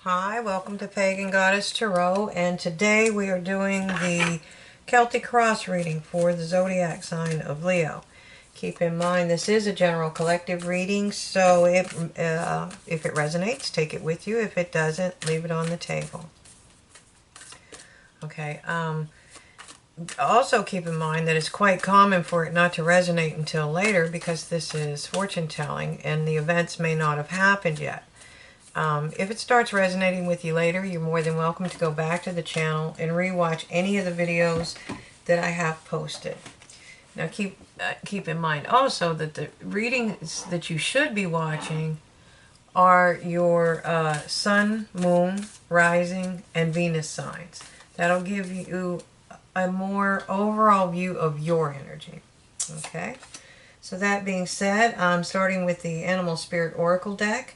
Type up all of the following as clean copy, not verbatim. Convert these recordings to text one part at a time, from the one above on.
Hi, welcome to Pagan Goddess Tarot, and today we are doing the Celtic cross reading for the zodiac sign of Leo. Keep in mind this is a general collective reading, so if it resonates, take it with you. If it doesn't, leave it on the table. Okay, also keep in mind that it's quite common for it not to resonate until later because this is fortune telling and the events may not have happened yet. If it starts resonating with you later, you're more than welcome to go back to the channel and rewatch any of the videos that I have posted. Now keep in mind also that the readings that you should be watching are your Sun, Moon, Rising, and Venus signs. That'll give you a more overall view of your energy. Okay? So that being said, I'm starting with the Animal Spirit Oracle deck.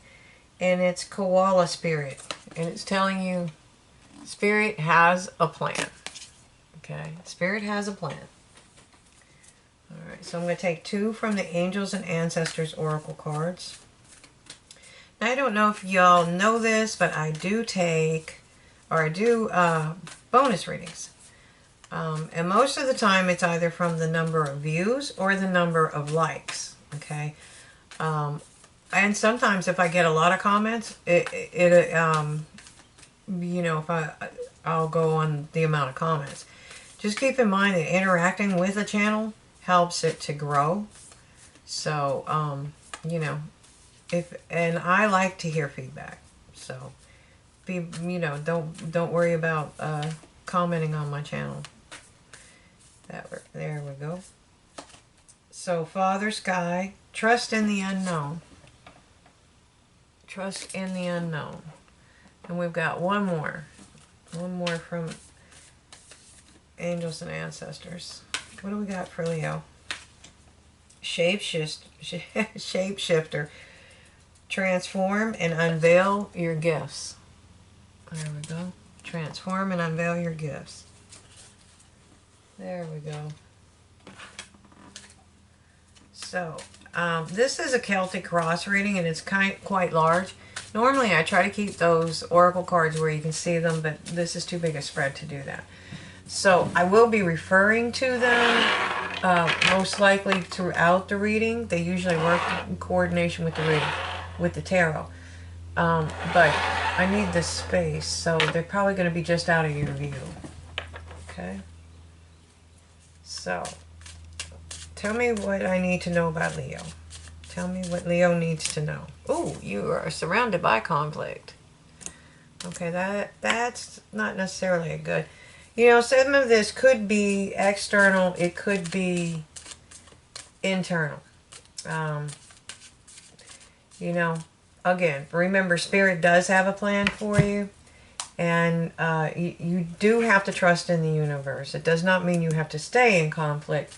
And it's Koala Spirit. And it's telling you Spirit has a plan. Okay? Spirit has a plan. Alright, so I'm going to take two from the Angels and Ancestors Oracle cards. Now, I don't know if y'all know this, but I do bonus readings. And most of the time it's either from the number of views or the number of likes. Okay? And sometimes if I get a lot of comments, I'll go on the amount of comments. Just keep in mind that interacting with a channel helps it to grow. So, and I like to hear feedback. So, don't worry about commenting on my channel. There we go. So, Father Sky, trust in the unknown. Trust in the unknown. And we've got one more from Angels and Ancestors. What do we got for Leo? Shapeshifter. Transform and unveil your gifts. There we go. Transform and unveil your gifts. There we go. So, this is a Celtic cross reading, and it's quite large. Normally, I try to keep those oracle cards where you can see them, but this is too big a spread to do that. So, I will be referring to them most likely throughout the reading. They usually work in coordination with the reading, with the tarot. But I need this space, so they're probably going to be just out of your view. Okay? So, tell me what I need to know about Leo. Tell me what Leo needs to know. Oh, you are surrounded by conflict. Okay, that's not necessarily a good. Some of this could be external. It could be internal. Again, remember, Spirit does have a plan for you. And you do have to trust in the universe. It does not mean you have to stay in conflict.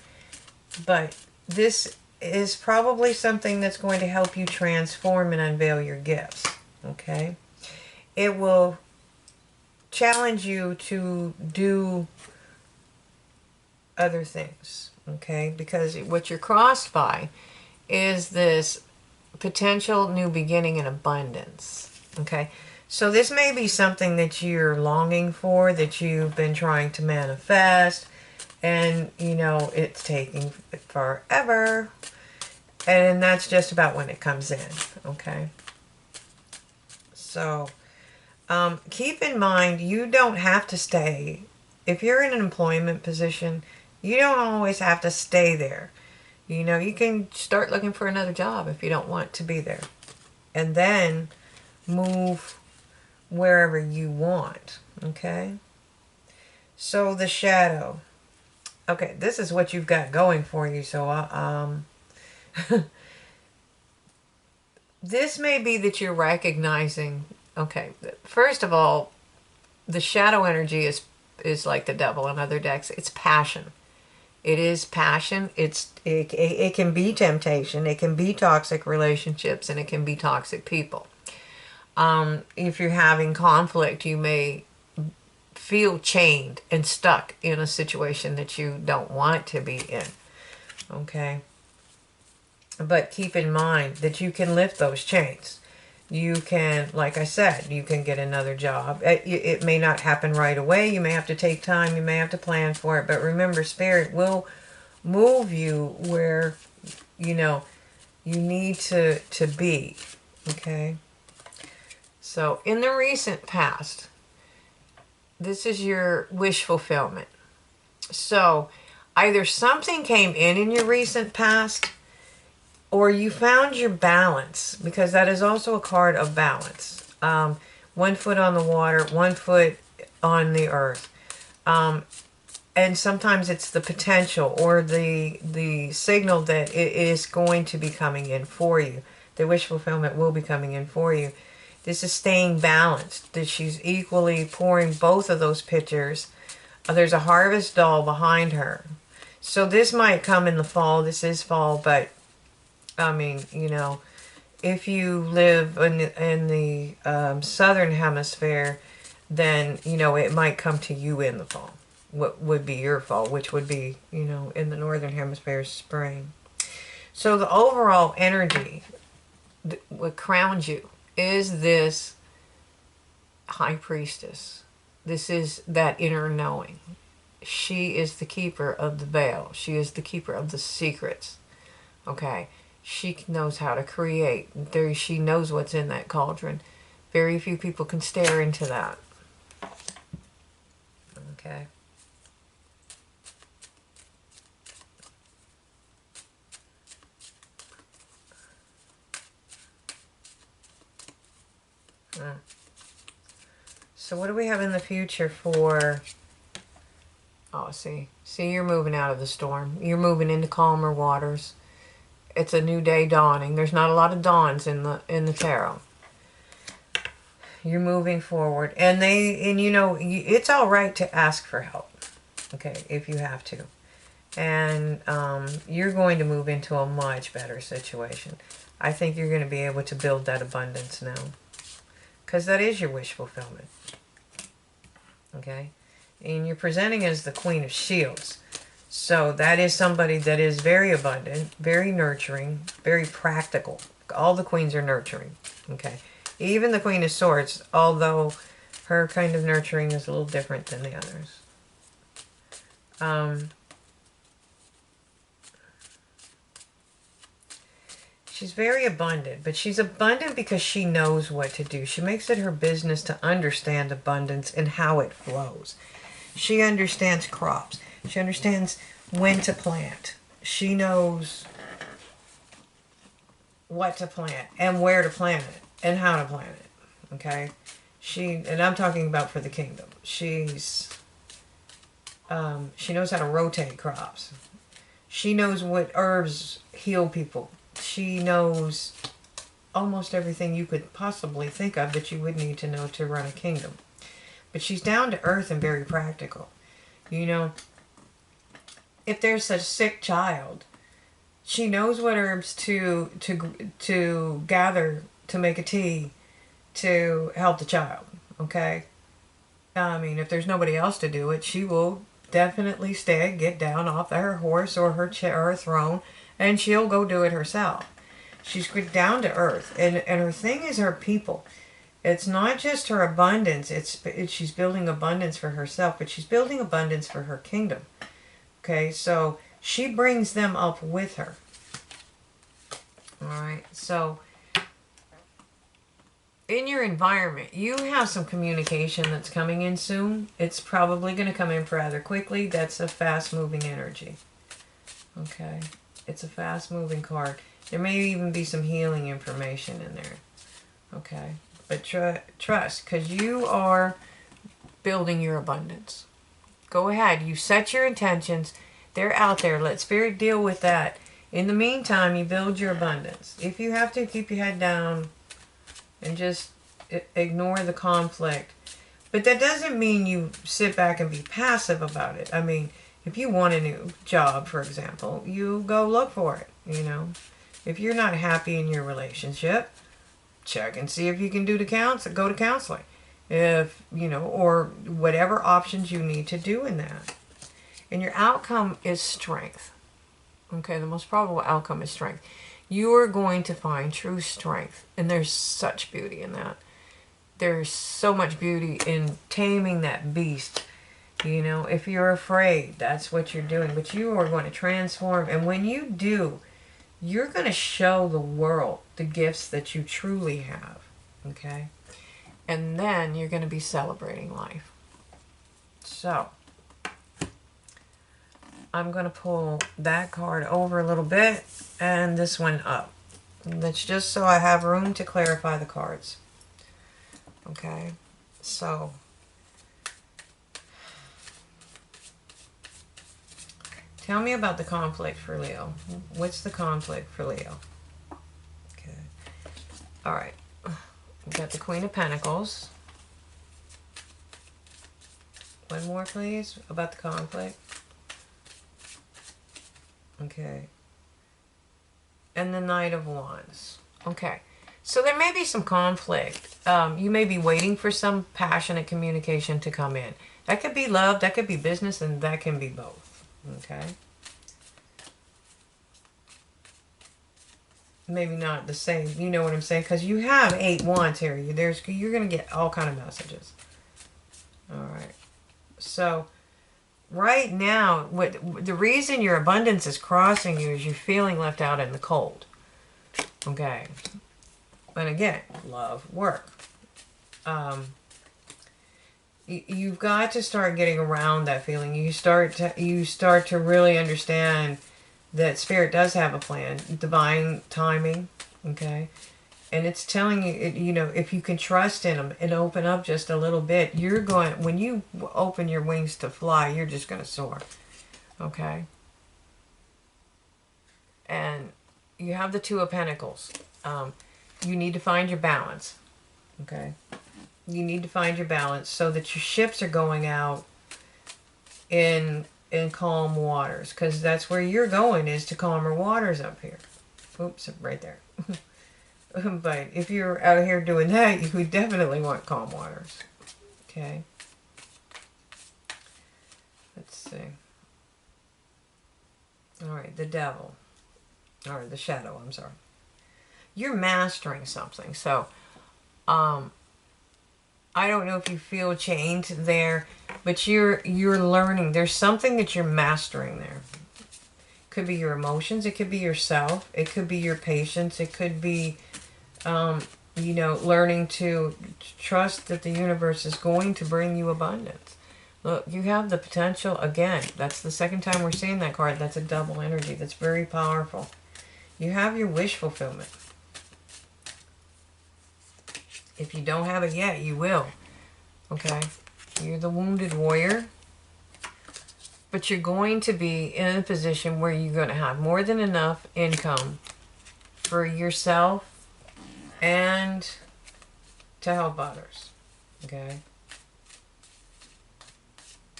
But this is probably something that's going to help you transform and unveil your gifts. Okay? It will challenge you to do other things. Okay? Because what you're crossed by is this potential new beginning and abundance. Okay? So this may be something that you're longing for, that you've been trying to manifest. And, it's taking forever. And that's just about when it comes in, okay? So, keep in mind, you don't have to stay. If you're in an employment position, you don't always have to stay there. You can start looking for another job if you don't want to be there. And then move wherever you want, okay? So, the shadow. Okay, this is what you've got going for you. So, this may be that you're recognizing, okay, first of all, the shadow energy is like the devil in other decks. It's passion. It is passion. It can be temptation. It can be toxic relationships, and it can be toxic people. If you're having conflict, you may feel chained and stuck in a situation that you don't want to be in. Okay? But keep in mind that you can lift those chains. You can, like I said, you can get another job. It may not happen right away. You may have to take time. You may have to plan for it. But remember, Spirit will move you where, you know, you need to be. Okay? So, in the recent past, this is your wish fulfillment. So, either something came in your recent past, or you found your balance, because that is also a card of balance. 1 foot on the water, 1 foot on the earth. And sometimes it's the potential or the signal that it is going to be coming in for you. The wish fulfillment will be coming in for you. This is staying balanced, that she's equally pouring both of those pitchers. There's a harvest doll behind her. So this might come in the fall. This is fall, but I mean, you know, if you live in the southern hemisphere, then, you know, it might come to you in the fall. What would be your fall, which would be, you know, in the northern hemisphere, spring. So the overall energy, what crowns you, is this high priestess. This is that inner knowing. She is the keeper of the veil. She is the keeper of the secrets. Okay? She knows how to create. She knows what's in that cauldron. Very few people can stare into that. Okay? So what do we have in the future for... Oh, see, you're moving out of the storm. You're moving into calmer waters. It's a new day dawning. There's not a lot of dawns in the tarot. You're moving forward, and you know, it's all right to ask for help. Okay, if you have to, and you're going to move into a much better situation. I think you're going to be able to build that abundance now, because that is your wish fulfillment. Okay, and you're presenting as the Queen of Shields. So that is somebody that is very abundant, very nurturing, very practical. All the queens are nurturing. Okay. Even the Queen of Swords, although her kind of nurturing is a little different than the others. She's very abundant, but she's abundant because she knows what to do. She makes it her business to understand abundance and how it flows. She understands crops. She understands when to plant. She knows what to plant and where to plant it and how to plant it. Okay? And I'm talking about for the kingdom. She knows how to rotate crops. She knows what herbs heal people. She knows almost everything you could possibly think of that you would need to know to run a kingdom. But she's down to earth and very practical. You know, if there's a sick child, she knows what herbs to gather to make a tea to help the child. Okay? I mean, if there's nobody else to do it, she will definitely get down off her horse or her throne, and she'll go do it herself. She's down to earth, and her thing is her people. It's not just her abundance. She's building abundance for herself, but she's building abundance for her kingdom. Okay, so she brings them up with her. All right, so in your environment, you have some communication that's coming in soon. It's probably going to come in rather quickly. That's a fast-moving energy. Okay, it's a fast-moving card. There may even be some healing information in there. Okay, but trust, because you are building your abundance. Go ahead. You set your intentions. They're out there. Let Spirit deal with that. In the meantime, you build your abundance. If you have to, keep your head down and just ignore the conflict. But that doesn't mean you sit back and be passive about it. I mean, if you want a new job, for example, you go look for it, you know. If you're not happy in your relationship, check and see if you can go to counseling. If, you know, or whatever options you need to do in that. And your outcome is strength. Okay, the most probable outcome is strength. You are going to find true strength. And there's such beauty in that. There's so much beauty in taming that beast. You know, if you're afraid, that's what you're doing. But you are going to transform. And when you do, you're going to show the world the gifts that you truly have. Okay? And then you're going to be celebrating life. So, I'm going to pull that card over a little bit and this one up. And that's just so I have room to clarify the cards. Okay? So, tell me about the conflict for Leo. What's the conflict for Leo? Okay. All right. We've got the Queen of Pentacles. One more, please, about the conflict. Okay. And the Knight of Wands. Okay. So there may be some conflict. You may be waiting for some passionate communication to come in. That could be love, that could be business, and that can be both. Okay. Maybe not the same. You know what I'm saying? Because you have 8 wands here. You're going to get all kind of messages. All right. So right now, the reason your abundance is crossing you is you're feeling left out in the cold. Okay. And again, love, work. You've got to start getting around that feeling. You start to really understand that Spirit does have a plan, divine timing, okay? And it's telling you, you know, if you can trust in them and open up just a little bit, when you open your wings to fly, you're just going to soar, okay? And you have the Two of Pentacles. You need to find your balance, okay? You need to find your balance so that your ships are going out in calm waters, because that's where you're going, is to calmer waters up here. Oops, right there. But if you're out here doing that, you would definitely want calm waters. Okay. Let's see. All right, the Devil. Or the Shadow, I'm sorry. You're mastering something. So, I don't know if you feel chained there, but you're learning. There's something that you're mastering there. It could be your emotions. It could be yourself. It could be your patience. It could be, you know, learning to trust that the universe is going to bring you abundance. Look, you have the potential. Again, that's the second time we're seeing that card. That's a double energy. That's very powerful. You have your wish fulfillment. If you don't have it yet, you will. Okay? You're the wounded warrior. But you're going to be in a position where you're going to have more than enough income for yourself and to help others. Okay?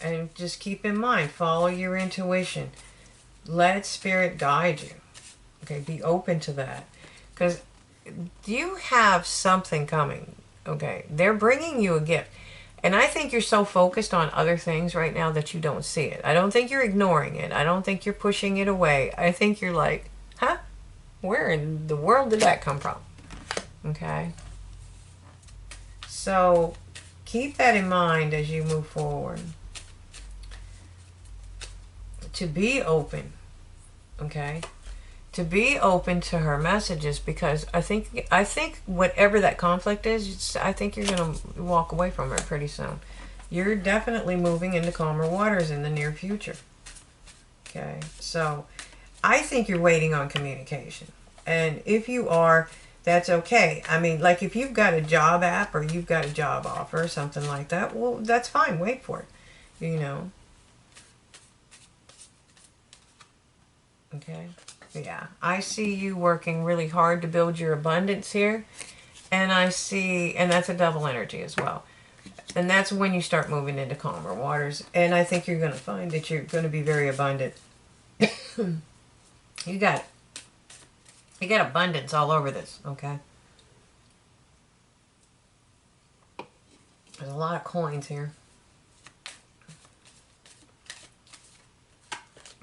And just keep in mind, follow your intuition. Let Spirit guide you. Okay? Be open to that. Because you have something coming, okay? They're bringing you a gift. And I think you're so focused on other things right now that you don't see it. I don't think you're ignoring it. I don't think you're pushing it away. I think you're like, huh? Where in the world did that come from? Okay? So keep that in mind as you move forward. To be open, okay? To be open to her messages, because I think whatever that conflict is, I think you're going to walk away from it pretty soon. You're definitely moving into calmer waters in the near future. Okay, so I think you're waiting on communication. And if you are, that's okay. I mean, like if you've got a job app or you've got a job offer or something like that, well, that's fine. Wait for it, you know. Okay. Yeah, I see you working really hard to build your abundance here. And I see, and that's a double energy as well. And that's when you start moving into calmer waters. And I think you're going to find that you're going to be very abundant. You got abundance all over this, okay? There's a lot of coins here.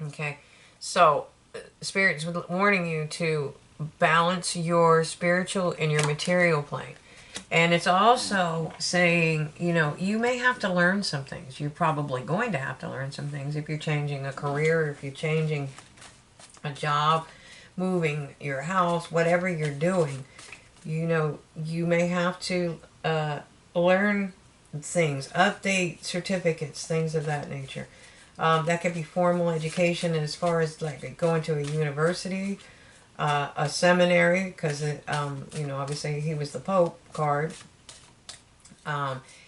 Okay, so Spirit's warning you to balance your spiritual and your material plane. And it's also saying, you know, you may have to learn some things. You're probably going to have to learn some things if you're changing a career, if you're changing a job, moving your house, whatever you're doing. You know, you may have to learn things, update certificates, things of that nature. That could be formal education as far as like going to a university, a seminary, because you know, obviously he was the Pope card.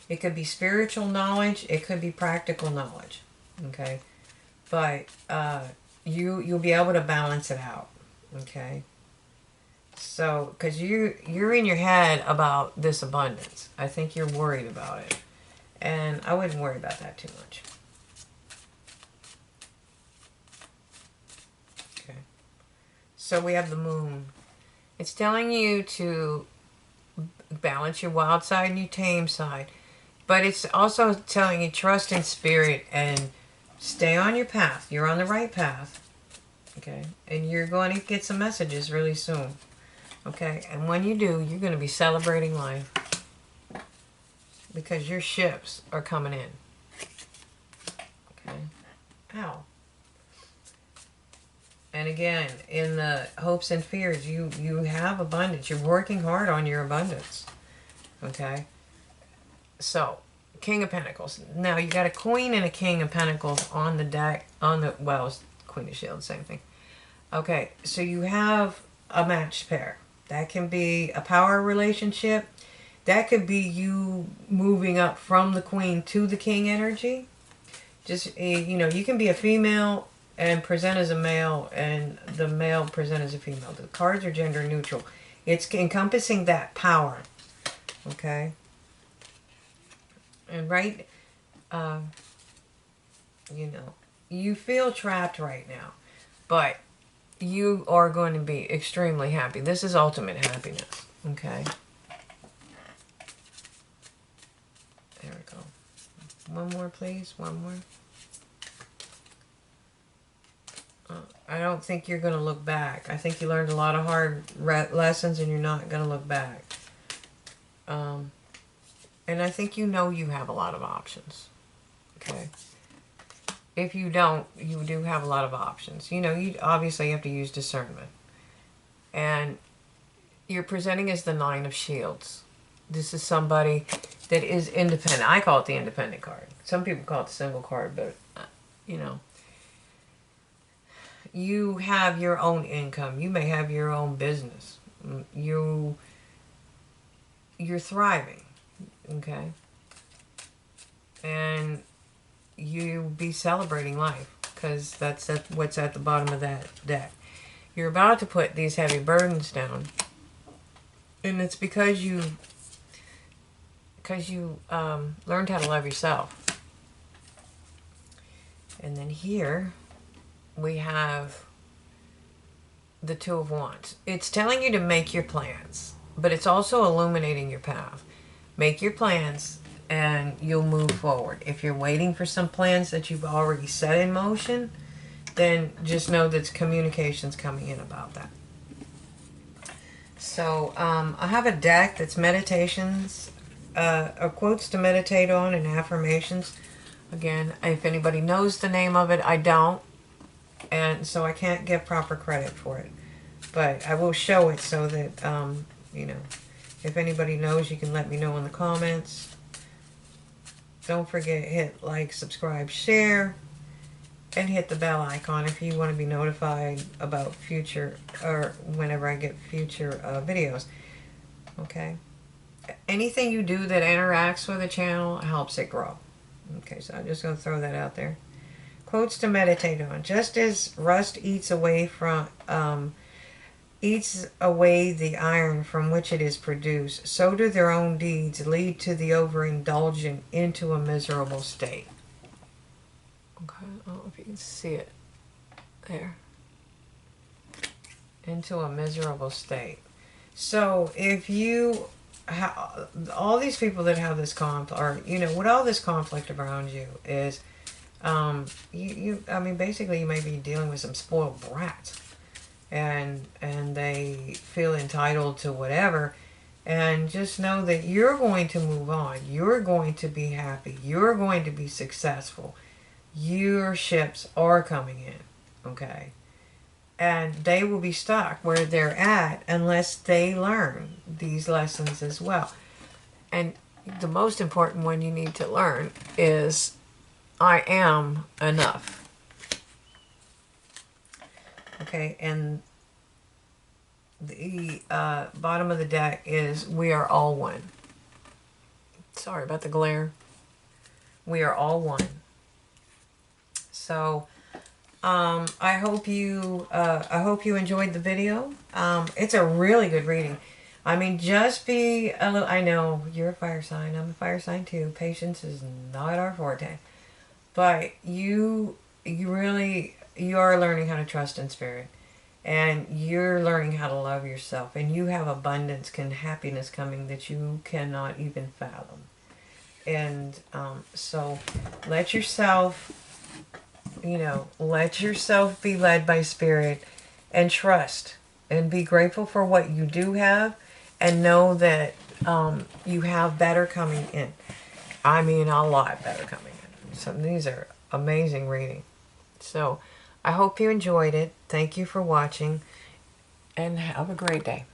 It could be spiritual knowledge. It could be practical knowledge. Okay, but you'll be able to balance it out. Okay. So, because you're in your head about this abundance. I think you're worried about it. And I wouldn't worry about that too much. Okay. So we have the moon. It's telling you to balance your wild side and your tame side. But it's also telling you trust in spirit and stay on your path. You're on the right path. Okay. And you're going to get some messages really soon. Okay, and when you do, you're going to be celebrating life because your ships are coming in. Okay, ow. And again, in the hopes and fears, you have abundance. You're working hard on your abundance. Okay, so King of Pentacles. Now you got a Queen and a King of Pentacles on the deck. Well, it's Queen of Shields, same thing. Okay, so you have a matched pair. That can be a power relationship. That could be you moving up from the Queen to the King energy. Just, you know, you can be a female and present as a male, and the male present as a female. The cards are gender neutral. It's encompassing that power. Okay? And right, you know, you feel trapped right now. But you are going to be extremely happy. This is ultimate happiness. Okay? There we go. One more, please. One more. I don't think you're going to look back. I think you learned a lot of hard lessons and you're not going to look back. And I think you know you have a lot of options. Okay? If you don't, you do have a lot of options. You know, you obviously have to use discernment. And you're presenting as the Nine of Shields. This is somebody that is independent. I call it the independent card. Some people call it the single card, but, you know. You have your own income. You may have your own business. You're thriving. Okay? And you be celebrating life because that's what's at the bottom of that deck. You're about to put these heavy burdens down, and it's because you learned how to love yourself. And then here we have the Two of Wands. It's telling you to make your plans, but it's also illuminating your path. Make your plans and you'll move forward. If you're waiting for some plans that you've already set in motion, then just know that communication's coming in about that. So I have a deck that's meditations, or quotes to meditate on and affirmations. Again, if anybody knows the name of it, I don't. And so I can't give proper credit for it. But I will show it so that, you know, if anybody knows, you can let me know in the comments. Don't forget, hit like, subscribe, share, and hit the bell icon if you want to be notified about future, or whenever I get future videos. Okay? Anything you do that interacts with the channel helps it grow. Okay, so I'm just going to throw that out there. Quotes to meditate on. Just as rust eats away the iron from which it is produced, so do their own deeds lead to the overindulgent into a miserable state. Okay, I don't know if you can see it there. Into a miserable state. So if you all these people that have this conflict, or you know, with all this conflict around you is, I mean, basically you may be dealing with some spoiled brats. and they feel entitled to whatever. And just know that you're going to move on. You're going to be happy. You're going to be successful. Your ships are coming in, okay? And they will be stuck where they're at unless they learn these lessons as well. And the most important one you need to learn is, I am enough. Okay, and the bottom of the deck is, we are all one. Sorry about the glare. We are all one. So I hope you enjoyed the video. It's a really good reading. I mean, just be a little. I know you're a fire sign. I'm a fire sign too. Patience is not our forte, but you are learning how to trust in spirit, and you're learning how to love yourself, and you have abundance and happiness coming that you cannot even fathom. And so let yourself, let yourself be led by spirit, and trust, and be grateful for what you do have, and know that you have better coming in. I mean, a lot better coming in. So these are amazing reading. So I hope you enjoyed it. Thank you for watching, and have a great day.